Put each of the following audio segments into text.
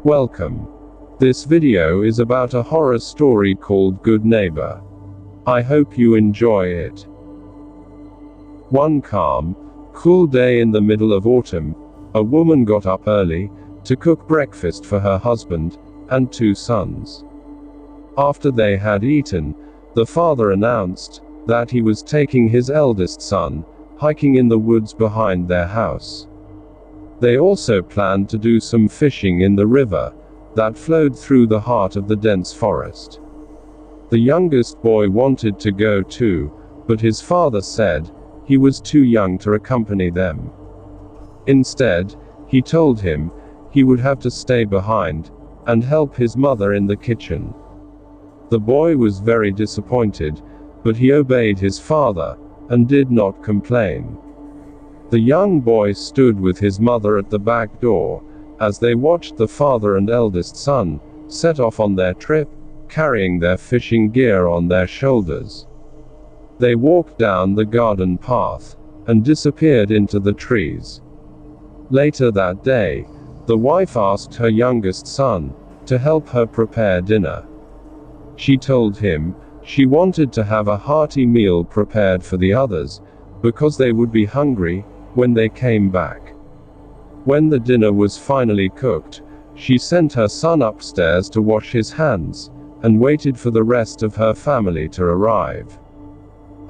Welcome. This video is about a horror story called Good Neighbor. I hope you enjoy it. One calm, cool day in the middle of autumn, a woman got up early to cook breakfast for her husband and 2 sons. After they had eaten, the father announced that he was taking his eldest son hiking in the woods behind their house. They also planned to do some fishing in the river that flowed through the heart of the dense forest. The youngest boy wanted to go too, but his father said he was too young to accompany them. Instead, he told him he would have to stay behind and help his mother in the kitchen. The boy was very disappointed, but he obeyed his father and did not complain. The young boy stood with his mother at the back door as they watched the father and eldest son set off on their trip, carrying their fishing gear on their shoulders. They walked down the garden path and disappeared into the trees. Later that day, the wife asked her youngest son to help her prepare dinner. She told him she wanted to have a hearty meal prepared for the others, because they would be hungry when they came back. When the dinner was finally cooked, she sent her son upstairs to wash his hands, and waited for the rest of her family to arrive.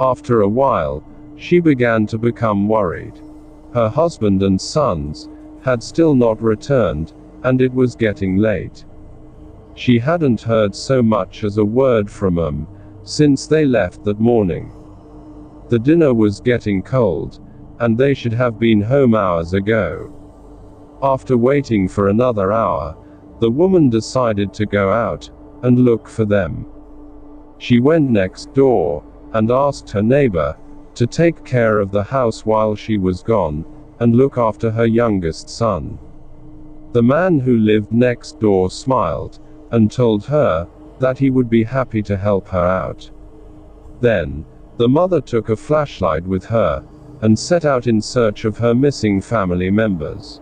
After a while, she began to become worried. Her husband and sons had still not returned, and it was getting late. She hadn't heard so much as a word from them since they left that morning. The dinner was getting cold, and they should have been home hours ago. After waiting for another hour, the woman decided to go out and look for them. She went next door and asked her neighbor to take care of the house while she was gone and look after her youngest son. The man who lived next door smiled and told her that he would be happy to help her out. Then, the mother took a flashlight with her and set out in search of her missing family members.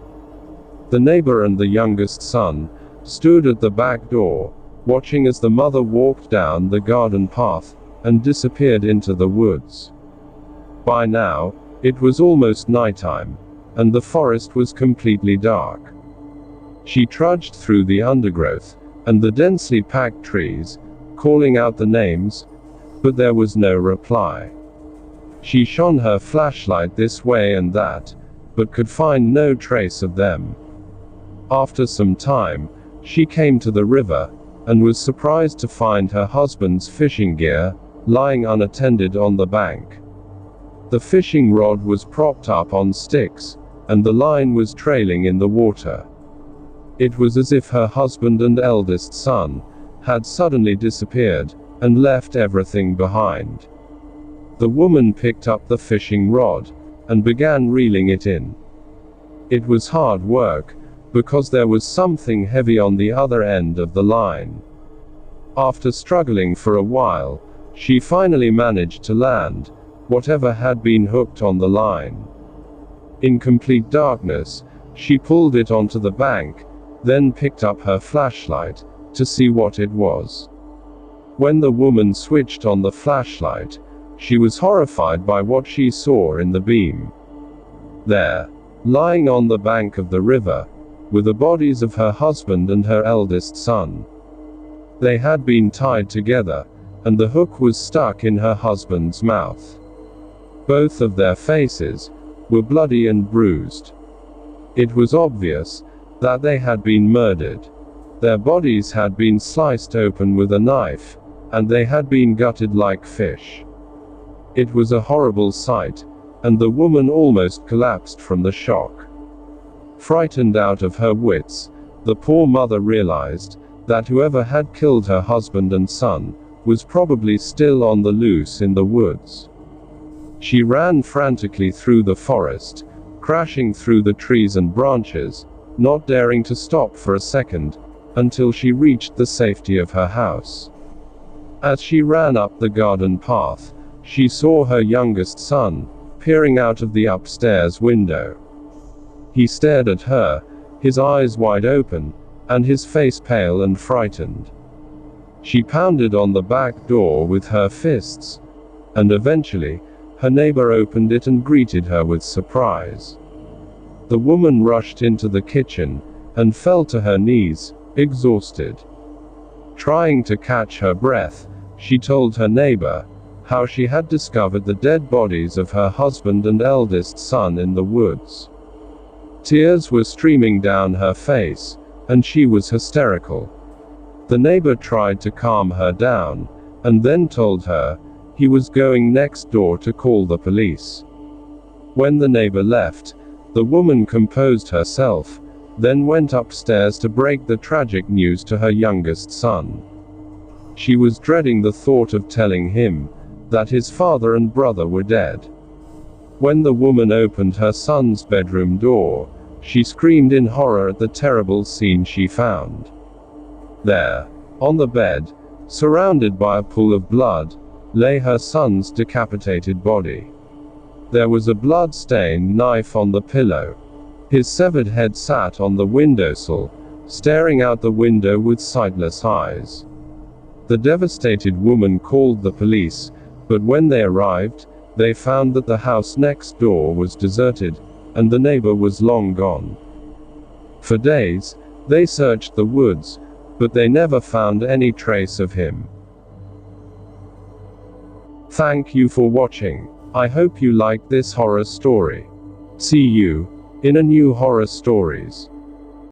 The neighbor and the youngest son stood at the back door, watching as the mother walked down the garden path and disappeared into the woods. By now, it was almost nighttime, and the forest was completely dark. She trudged through the undergrowth and the densely packed trees, calling out the names, but there was no reply. She shone her flashlight this way and that, but could find no trace of them. After some time, she came to the river, and was surprised to find her husband's fishing gear lying unattended on the bank. The fishing rod was propped up on sticks, and the line was trailing in the water. It was as if her husband and eldest son had suddenly disappeared and left everything behind. The woman picked up the fishing rod and began reeling it in. It was hard work, because there was something heavy on the other end of the line. After struggling for a while, she finally managed to land whatever had been hooked on the line. In complete darkness, she pulled it onto the bank, then picked up her flashlight to see what it was. When the woman switched on the flashlight, she was horrified by what she saw in the beam. There, lying on the bank of the river, were the bodies of her husband and her eldest son. They had been tied together, and the hook was stuck in her husband's mouth. Both of their faces were bloody and bruised. It was obvious that they had been murdered. Their bodies had been sliced open with a knife, and they had been gutted like fish. It was a horrible sight, and the woman almost collapsed from the shock. Frightened out of her wits, the poor mother realized that whoever had killed her husband and son was probably still on the loose in the woods. She ran frantically through the forest, crashing through the trees and branches, not daring to stop for a second, until she reached the safety of her house. As she ran up the garden path, she saw her youngest son peering out of the upstairs window. He stared at her, his eyes wide open, and his face pale and frightened. She pounded on the back door with her fists, and eventually, her neighbor opened it and greeted her with surprise. The woman rushed into the kitchen, and fell to her knees, exhausted. Trying to catch her breath, she told her neighbor how she had discovered the dead bodies of her husband and eldest son in the woods. Tears were streaming down her face, and she was hysterical. The neighbor tried to calm her down, and then told her he was going next door to call the police. When the neighbor left, the woman composed herself, then went upstairs to break the tragic news to her youngest son. She was dreading the thought of telling him that his father and brother were dead. When the woman opened her son's bedroom door, she screamed in horror at the terrible scene she found. There, on the bed, surrounded by a pool of blood, lay her son's decapitated body. There was a blood-stained knife on the pillow. His severed head sat on the windowsill, staring out the window with sightless eyes. The devastated woman called the police, but when they arrived, they found that the house next door was deserted, and the neighbor was long gone. For days, they searched the woods, but they never found any trace of him. Thank you for watching. I hope you liked this horror story. See you in a new horror stories.